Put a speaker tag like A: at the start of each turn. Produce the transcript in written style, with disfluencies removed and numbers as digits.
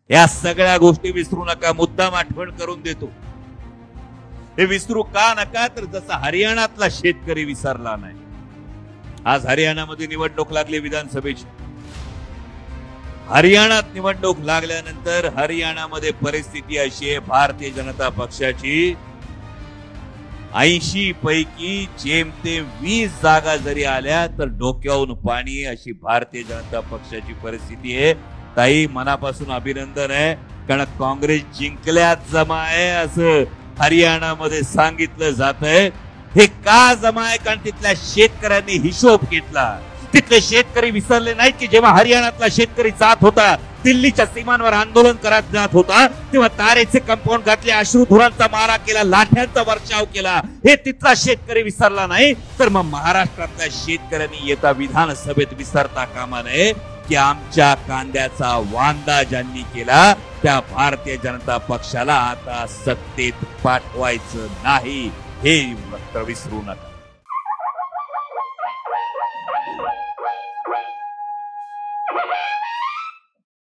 A: या सगळ्या गोष्टी विसरू नका, मुद्दाम आठवण करून देतो. हे विसरू का नका, तर जसा हरियाणातला शेतकरी विसरला नाही. आज हरियाणामध्ये निवडणूक लागली विधानसभेची. हरियाणात निवडणूक लागल्यानंतर हरियाणामध्ये परिस्थिती अशी आहे, भारतीय जनता पक्षाची 80 पैकी जेमतेम 20 जागा जरी आल्या तर डोक्यावरून पाणी, अशी भारतीय जनता पक्षाची परिस्थिती आहे. ताई, मनापासून अभिनंदन आहे, कारण काँग्रेस जिंकल्यात जमा आहे असं हरियाणामध्ये सांगितलं जात आहे. हे का जमा आहे, कारण तिथल्या शेतकऱ्यांनी हिशोब घेतला. तिथले शेतकरी विसरले नाहीत की जेव्हा हरियाणातला शेतकरी जात होता दिल्लीच्या सीमांवर आंदोलन करत जात होता, तेव्हा तारेचे कंपाऊंड घातले, अश्रुधुरांचा मारा केला, लाठ्यांचा वर्षाव केला. हे तिथला शेतकरी विसरला नाही, तर मग महाराष्ट्रातल्या शेतकऱ्यांनी येता विधानसभेत विसरता कामा नये की आमच्या कांद्याचा वांदा ज्यांनी केला त्या भारतीय जनता पक्षाला आता सत्तेत पाठवायचं नाही, हे मात्र विसरू नका.